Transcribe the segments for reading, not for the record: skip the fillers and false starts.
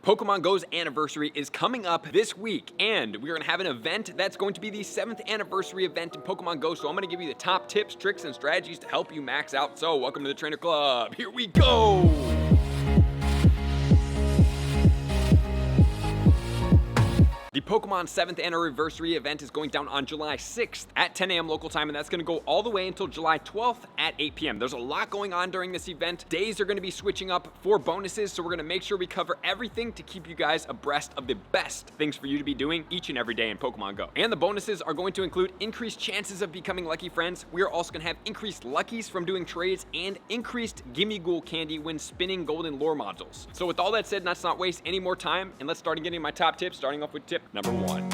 Pokemon Go's anniversary is coming up this week, and we're gonna have an event that's going to be the 7th anniversary event in Pokemon Go. So I'm gonna give you the top tips, tricks, and strategies to help you max out. So welcome to the Trainer Club. Here we go. The Pokemon 7th anniversary event is going down on July 6th at 10 a.m. local time, and that's going to go all the way until July 12th at 8 p.m. There's a lot going on during this event. Days are going to be switching up for bonuses, so we're going to make sure we cover everything to keep you guys abreast of the best things for you to be doing each and every day in Pokemon Go. And the bonuses are going to include increased chances of becoming lucky friends. We are also going to have increased luckies from doing trades and increased Gimme Ghoul candy when spinning golden lore modules. So with all that said, let's not waste any more time, and let's start getting my top tips, starting off with tip number 1.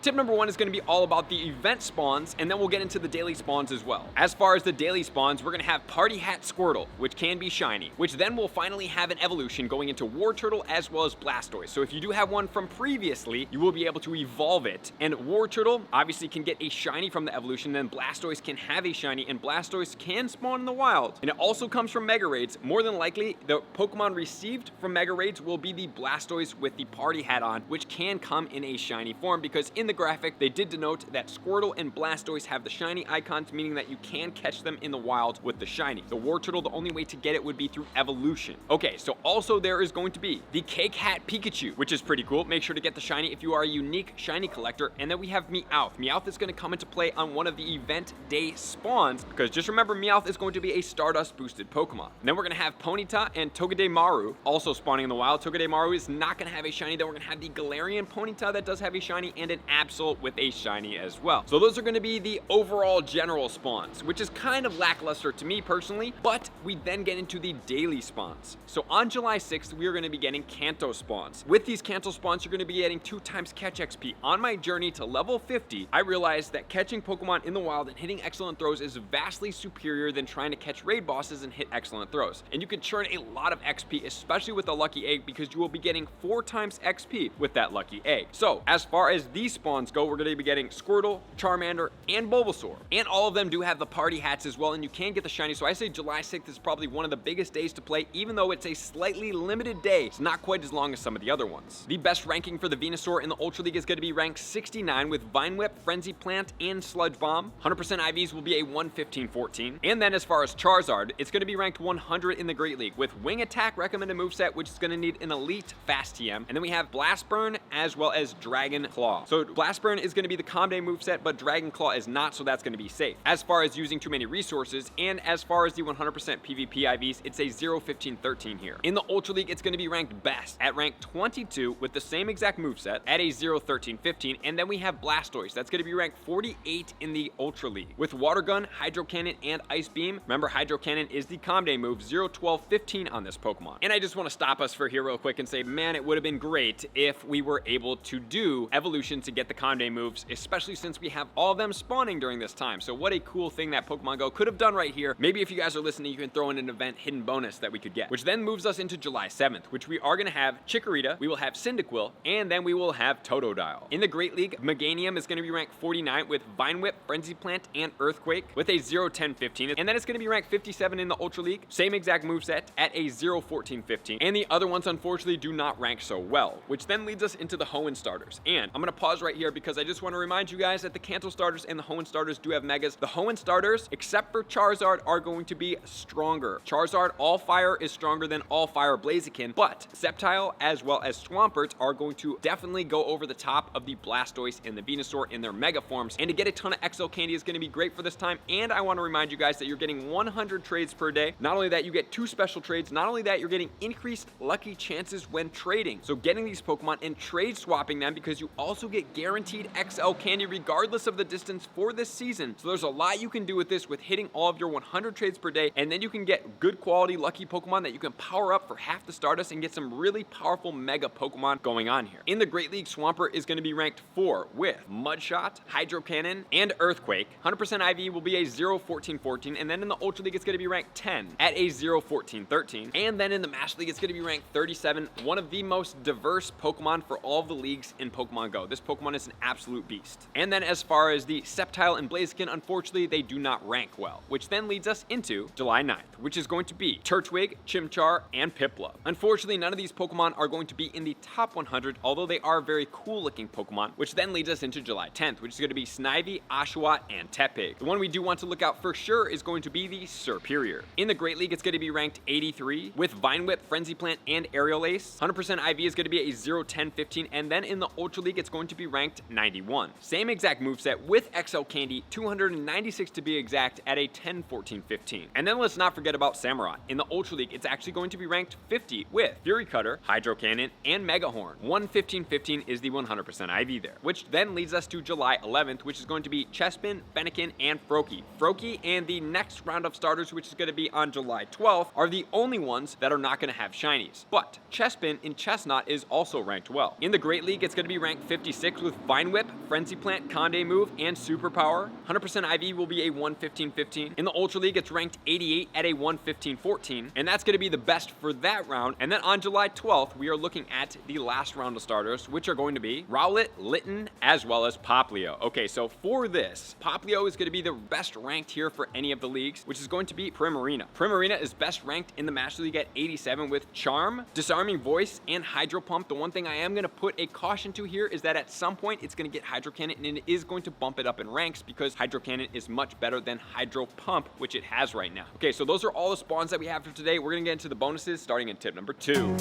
Tip number 1 is going to be all about the event spawns, and then we'll get into the daily spawns as well. As far as the daily spawns, we're going to have Party Hat Squirtle, which can be shiny, which then will finally have an evolution going into War Turtle as well as Blastoise. So if you do have one from previously, you will be able to evolve it. And War Turtle obviously can get a shiny from the evolution, then Blastoise can have a shiny, and Blastoise can spawn in the wild. And it also comes from Mega Raids. More than likely, the Pokemon received from Mega Raids will be the Blastoise with the Party Hat on, which can come in a shiny form, because in the graphic, they did denote that Squirtle and Blastoise have the shiny icons, meaning that you can catch them in the wild with the shiny. The War Turtle, the only way to get it would be through evolution. Okay, so also there is going to be the Cake Hat Pikachu, which is pretty cool. Make sure to get the shiny if you are a unique shiny collector. And then we have Meowth. Meowth is going to come into play on one of the event day spawns, because just remember, Meowth is going to be a Stardust boosted Pokemon. And then we're going to have Ponyta and Togedemaru also spawning in the wild. Togedemaru is not going to have a shiny. Then we're going to have the Galarian Ponyta that does have a shiny, and an Absol with a shiny as well. So those are going to be the overall general spawns, which is kind of lackluster to me personally, but we then get into the daily spawns. So on July 6th, we are going to be getting Kanto spawns. With these Kanto spawns, you're going to be getting 2 times catch XP. On my journey to level 50, I realized that catching Pokemon in the wild and hitting excellent throws is vastly superior than trying to catch raid bosses and hit excellent throws. And you can churn a lot of XP, especially with a lucky egg, because you will be getting 4 times XP with that lucky egg. So as far as these spawns go, we're going to be getting Squirtle, Charmander, and Bulbasaur. And all of them do have the party hats as well, and you can get the shiny. So I say July 6th is probably one of the biggest days to play, even though it's a slightly limited day. It's not quite as long as some of the other ones. The best ranking for the Venusaur in the Ultra League is going to be ranked 69 with Vine Whip, Frenzy Plant, and Sludge Bomb. 100% IVs will be a 115-14. And then as far as Charizard, it's going to be ranked 100 in the Great League with Wing Attack recommended moveset, which is going to need an elite fast TM. And then we have Blast Burn as well as Dragon Claw. So Blast Burn is going to be the Calm Day moveset, but Dragon Claw is not, so that's going to be safe. As far as using too many resources, and as far as the 100% PvP IVs, it's a 0-15-13 here. In the Ultra League, it's going to be ranked best at rank 22 with the same exact moveset at a 0-13-15, and then we have Blastoise. That's going to be ranked 48 in the Ultra League with Water Gun, Hydro Cannon, and Ice Beam. Remember, Hydro Cannon is the Calm Day move, 0-12-15 on this Pokemon. And I just want to stop us for here real quick and say, man, it would have been great if we were able to do evolution to get the Calm Day moves, especially since we have all of them spawning during this time. So what a cool thing that Pokemon Go could have done right here. Maybe if you guys are listening, you can throw in an event hidden bonus that we could get, which then moves us into July 7th, which we are going to have Chikorita, we will have Cyndaquil, and then we will have Totodile. In the Great League, Meganium is going to be ranked 49 with Vine Whip, Frenzy Plant, and Earthquake with a 0-10-15, and then it's going to be ranked 57 in the Ultra League, same exact moveset at a 0-14-15, and the other ones unfortunately do not rank so well, which then leads us into the Hoenn starters. And I'm going to pause right here because I just want to remind you guys that the Kanto starters and the Hoenn starters do have megas. The Hoenn starters, except for Charizard, are going to be stronger. Charizard All Fire is stronger than All Fire Blaziken, but Sceptile as well as Swampert are going to definitely go over the top of the Blastoise and the Venusaur in their mega forms. And to get a ton of XL candy is going to be great for this time. And I want to remind you guys that you're getting 100 trades per day. Not only that, you get 2 special trades. Not only that, you're getting increased lucky chances when trading. So getting these Pokemon and trade swapping them, because you also get guaranteed XL candy regardless of the distance for this season. So there's a lot you can do with this with hitting all of your 100 trades per day, and then you can get good quality lucky Pokemon that you can power up for half the Stardust and get some really powerful mega Pokemon going on here. In the Great League, Swampert is going to be ranked 4 with Mudshot, Hydro Cannon, and Earthquake. 100% IV will be a 0-14-14, and then in the Ultra League, it's going to be ranked 10 at a 0-14-13, and then in the Master League, it's going to be ranked 37, one of the most diverse Pokemon for all of the leagues in Pokemon Go. This Pokemon is an absolute beast. And then as far as the Sceptile and Blaziken, unfortunately, they do not rank well, which then leads us into July 9th, which is going to be Turtwig, Chimchar, and Piplup. Unfortunately, none of these Pokemon are going to be in the top 100, although they are very cool looking Pokemon, which then leads us into July 10th, which is going to be Snivy, Oshawott, and Tepig. The one we do want to look out for sure is going to be the Serperior. In the Great League, it's going to be ranked 83 with Vine Whip, Frenzy Plant, and Aerial Ace. 100% IV is going to be a 0, 10, 15, and then in the Ultra League, it's going to be ranked 91. Same exact moveset with XL Candy, 296 to be exact, at a 10, 14, 15. And then let's not forget about Samurott. In the Ultra League, it's actually going to be ranked 50 with Fury Cutter, Hydro Cannon, and Mega Horn. 1, 15, 15 is the 100% IV there, which then leads us to July 11th, which is going to be Chespin, Fennekin, and Froakie. Froakie and the next round of starters, which is going to be on July 12th, are the only ones that are not going to have shinies. But Chespin in Chestnut is also ranked well. In the Great League, it's going to be ranked 56 with Vine Whip, Frenzy Plant, Conde Move, and Superpower. 100% IV will be a 1, 15, 15. In the Ultra League, it's ranked 88 at a 1, 15, 14, and that's going to be the best for that round. And then on July 12th, we are looking at the last round of starters, which are going to be Rowlet, Litten, as well as Poplio. Okay, so for this, Poplio is going to be the best ranked here for any of the leagues, which is going to be Primarina. Primarina is best ranked in the Master League at 87 with Charm, Disarming Voice, and Hydro Pump. The one thing I am going to put a caution to here is that at some point it's going to get Hydro Cannon, and it is going to bump it up in ranks because Hydro Cannon is much better than Hydro Pump, which it has right now. Okay, so those are all the spawns that we have for today. We're going to get into the bonuses starting in tip number 2.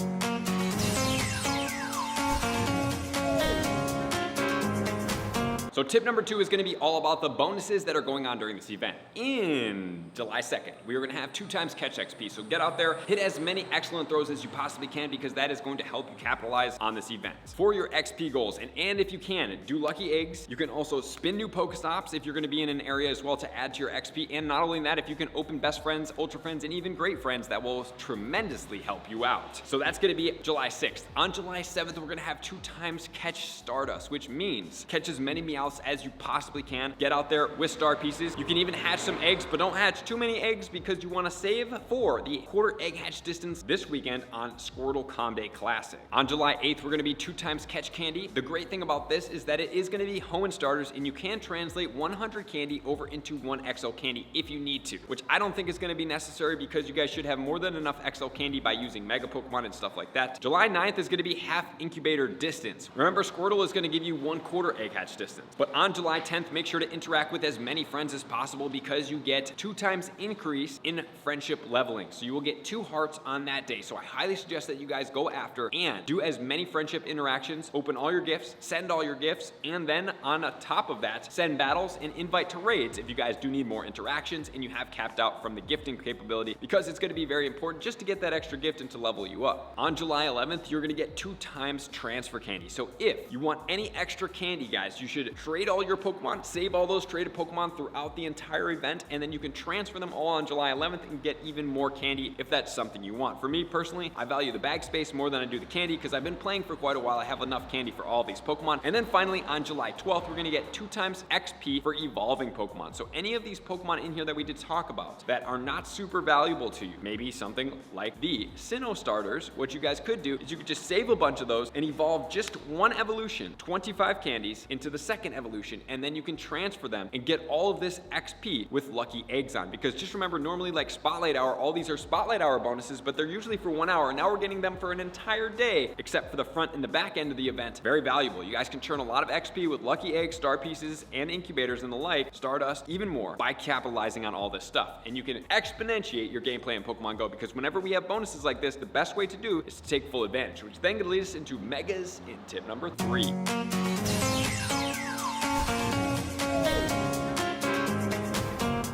So tip number 2 is going to be all about the bonuses that are going on during this event. In July 2nd, we are going to have 2 times catch XP. So get out there, hit as many excellent throws as you possibly can because that is going to help you capitalize on this event. For your XP goals, and if you can, do lucky eggs. You can also spin new Pokestops if you're going to be in an area as well to add to your XP. And not only that, if you can open Best Friends, Ultra Friends, and even Great Friends, that will tremendously help you out. So that's going to be July 6th. On July 7th, we're going to have 2 times catch Stardust, which means catch as many Meowths as you possibly can. Get out there with star pieces. You can even hatch some eggs, but don't hatch too many eggs because you want to save for the quarter egg hatch distance this weekend on Squirtle Comday Classic. On July 8th, we're going to be 2 times catch candy. The great thing about this is that it is going to be Hoenn starters, and you can translate 100 candy over into 1 XL candy if you need to, which I don't think is going to be necessary because you guys should have more than enough XL candy by using Mega Pokemon and stuff like that. July 9th is going to be half incubator distance. Remember, Squirtle is going to give you 1 quarter egg hatch distance. But on July 10th, make sure to interact with as many friends as possible because you get 2 times increase in friendship leveling. So you will get 2 hearts on that day. So I highly suggest that you guys go after and do as many friendship interactions, open all your gifts, send all your gifts, and then on top of that, send battles and invite to raids if you guys do need more interactions and you have capped out from the gifting capability because it's going to be very important just to get that extra gift and to level you up. On July 11th, you're going to get 2 times transfer candy. So if you want any extra candy, guys, you should trade all your Pokemon, save all those traded Pokemon throughout the entire event, and then you can transfer them all on July 11th and get even more candy if that's something you want. For me personally, I value the bag space more than I do the candy because I've been playing for quite a while. I have enough candy for all these Pokemon. And then finally, on July 12th, we're going to get 2 times XP for evolving Pokemon. So any of these Pokemon in here that we did talk about that are not super valuable to you, maybe something like the Sinnoh starters, what you guys could do is you could just save a bunch of those and evolve just 1 evolution, 25 candies, into the 2nd evolution, and then you can transfer them and get all of this XP with lucky eggs on. Because just remember, normally like Spotlight Hour, all these are Spotlight Hour bonuses, but they're usually for 1 hour. And now we're getting them for an entire day, except for the front and the back end of the event. Very valuable. You guys can churn a lot of XP with lucky eggs, star pieces, and incubators and the like, Stardust, even more, by capitalizing on all this stuff. And you can exponentiate your gameplay in Pokemon Go because whenever we have bonuses like this, the best way to do is to take full advantage, which then gonna lead us into Megas in tip number 3.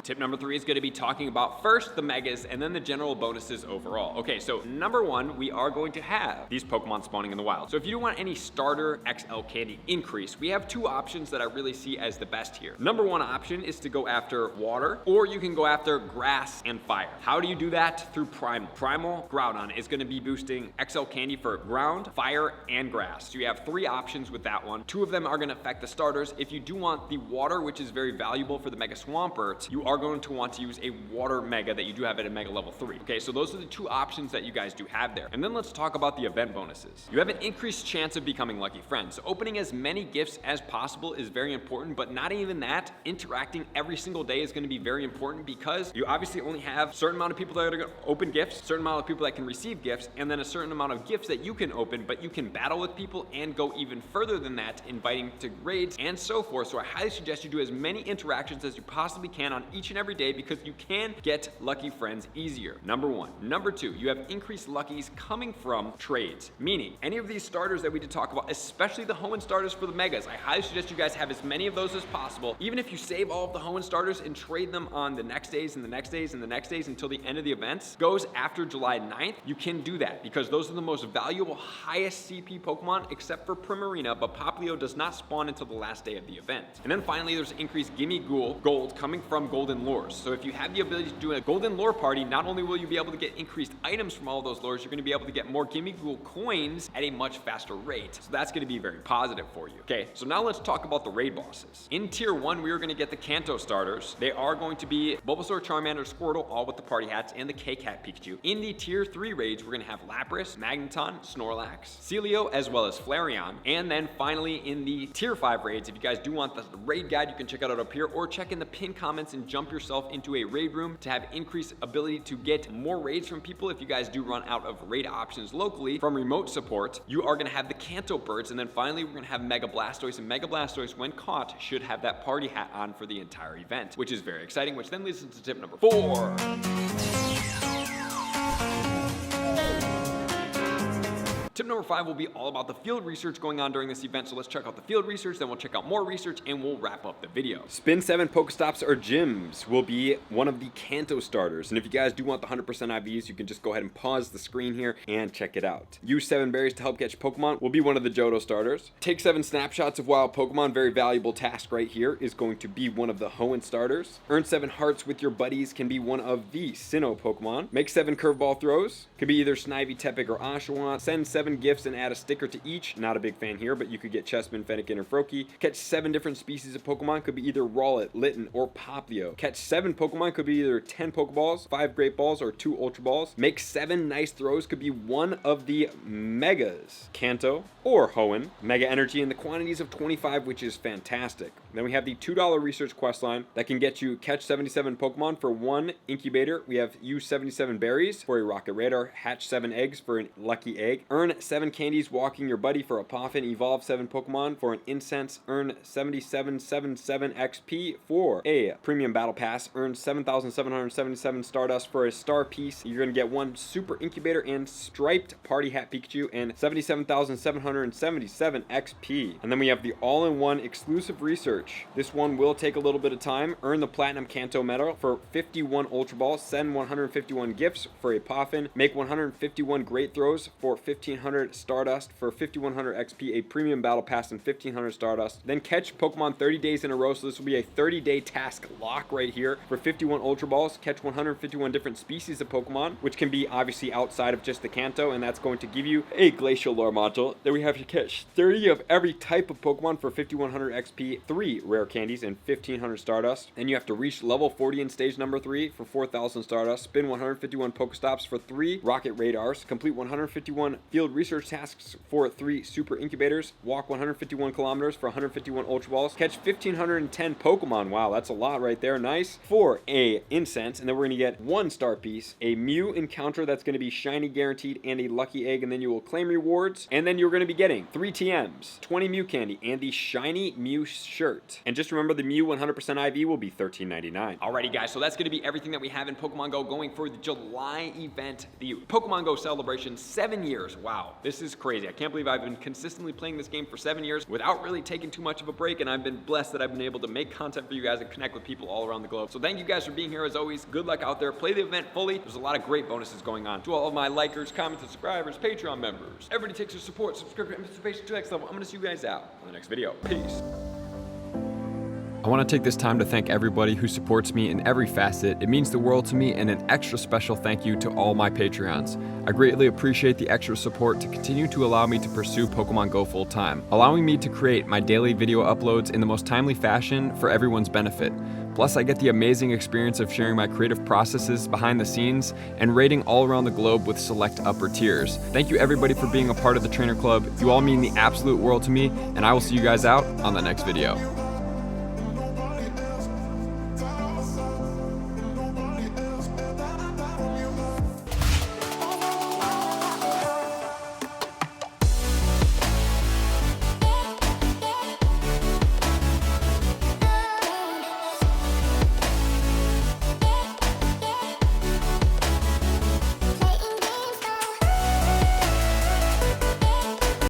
Tip number 3 is going to be talking about first the megas and then the general bonuses overall. Okay, so number 1, we are going to have these Pokemon spawning in the wild. So if you don't want any starter XL candy increase, we have 2 options that I really see as the best here. Number 1 option is to go after water, or you can go after grass and fire. How do you do that? Through Primal. Primal Groudon is going to be boosting XL candy for ground, fire, and grass. So you have 3 options with that one. 2 of them are going to affect the starters. If you do want the water, which is very valuable for the Mega Swampert, you are going to want to use a water mega that you do have at a mega level 3. Okay, so those are the two options that you guys do have there. And then let's talk about the event bonuses. You have an increased chance of becoming lucky friends. So opening as many gifts as possible is very important, but not even that. Interacting every single day is going to be very important because you obviously only have a certain amount of people that are going to open gifts, a certain amount of people that can receive gifts, and then a certain amount of gifts that you can open, but you can battle with people and go even further than that, inviting to raids and so forth. So I highly suggest you do as many interactions as you possibly can on each and every day because you can get lucky friends easier. Number one. Number two, you have increased luckies coming from trades, meaning any of these starters that we did talk about, especially the Hoenn starters for the megas. I highly suggest you guys have as many of those as possible. Even if you save all of the Hoenn starters and trade them on the next days and the next days and the next days until the end of the events goes after July 9th, you can do that because those are the most valuable, highest CP Pokemon except for Primarina, but Popplio does not spawn until the last day of the event. And then finally, there's increased Gimme Ghoul gold coming from Golden Lures. So if you have the ability to do a Golden Lure party, not only will you be able to get increased items from all of those lures, you're going to be able to get more Gimme Ghoul coins at a much faster rate. So that's going to be very positive for you. Okay, so now let's talk about the raid bosses. In tier 1, we are going to get the Kanto starters. They are going to be Bulbasaur, Charmander, Squirtle, all with the party hats, and the K-Cat Pikachu. In the tier 3 raids, we're going to have Lapras, Magneton, Snorlax, Celio, as well as Flareon. And then finally in the tier 5 raids, if you guys do want the raid guide, you can check it out up here or check in the pinned comments and jump yourself into a raid room to have increased ability to get more raids from people. If you guys do run out of raid options locally from remote support, you are going to have the Kanto birds. And then finally, we're going to have Mega Blastoise, and Mega Blastoise, when caught, should have that party hat on for the entire event, which is very exciting, which then leads us to tip number 4. Tip number 5 will be all about the field research going on during this event. So let's check out the field research, then we'll check out more research, and we'll wrap up the video. Spin 7 Pokestops or gyms will be one of the Kanto starters. And if you guys do want the 100% IVs, you can just go ahead and pause the screen here and check it out. Use 7 berries to help catch Pokemon will be one of the Johto starters. Take 7 snapshots of wild Pokemon, very valuable task right here, is going to be one of the Hoenn starters. Earn 7 hearts with your buddies can be one of the Sinnoh Pokemon. Make 7 curveball throws, could be either Snivy, Tepig, or Oshawott. Send 7 gifts and add a sticker to each. Not a big fan here, but you could get Chespin, Fennekin, or Froakie. Catch 7 different species of Pokemon, could be either Rowlet, Litten, or Popplio. Catch 7 Pokemon, could be either 10 Pokeballs, 5 Great Balls, or 2 Ultra Balls. Make 7 nice throws, could be one of the Megas, Kanto or Hoenn. Mega Energy in the quantities of 25, which is fantastic. Then we have the $2 research quest line that can get you catch 77 Pokemon for 1 incubator. We have use 77 berries for a Rocket Radar, hatch 7 eggs for a lucky egg, earn 7 candies walking your buddy for a Poffin, evolve 7 Pokemon for an incense, earn 7777 XP for a premium battle pass, earn 7,777 Stardust for a star piece. You're going to get 1 super incubator and striped party hat Pikachu and 77,777 XP. And then we have the all-in-one exclusive research. This one will take a little bit of time. Earn the Platinum Kanto medal for 51 Ultra Balls, send 151 gifts for a Poffin, make 151 great throws for 1,500 Stardust for 5,100 XP, a premium battle pass, and 1,500 Stardust. Then catch Pokemon 30 days in a row, so this will be a 30-day task lock right here for 51 Ultra Balls. Catch 151 different species of Pokemon, which can be obviously outside of just the Kanto, and that's going to give you a Glacial Lure module. Then we have to catch 30 of every type of Pokemon for 5,100 XP, 3 rare candies, and 1,500 Stardust. Then you have to reach level 40 in stage number 3 for 4,000 Stardust, spin 151 Pokestops for 3 Rocket Radars, complete 151 field research tasks for 3 super incubators, walk 151 kilometers for 151 Ultra Balls, catch 1,510 Pokemon. Wow, that's a lot right there. Nice. For a incense, and then we're going to get 1 star piece, a Mew encounter that's going to be shiny guaranteed, and a lucky egg, and then you will claim rewards, and then you're going to be getting 3 TMs, 20 Mew candy, and the shiny Mew shirt. And just remember, the Mew 100% IV will be $13.99. Alrighty guys, so that's going to be everything that we have in Pokemon Go going for the July event, the Pokemon Go celebration. 7 years. Wow, this is crazy. I can't believe I've been consistently playing this game for 7 years without really taking too much of a break, and I've been blessed that I've been able to make content for you guys and connect with people all around the globe. So thank you guys for being here as always. Good luck out there. Play the event fully. There's a lot of great bonuses going on. To all of my likers, commenters, subscribers, Patreon members, everybody takes your support, subscription, and participation to the next level. I'm going to see you guys out on the next video. Peace. I want to take this time to thank everybody who supports me in every facet. It means the world to me, and an extra special thank you to all my Patreons. I greatly appreciate the extra support to continue to allow me to pursue Pokemon Go full time, allowing me to create my daily video uploads in the most timely fashion for everyone's benefit. Plus, I get the amazing experience of sharing my creative processes behind the scenes and raiding all around the globe with select upper tiers. Thank you everybody for being a part of the Trainer Club. You all mean the absolute world to me, and I will see you guys out on the next video.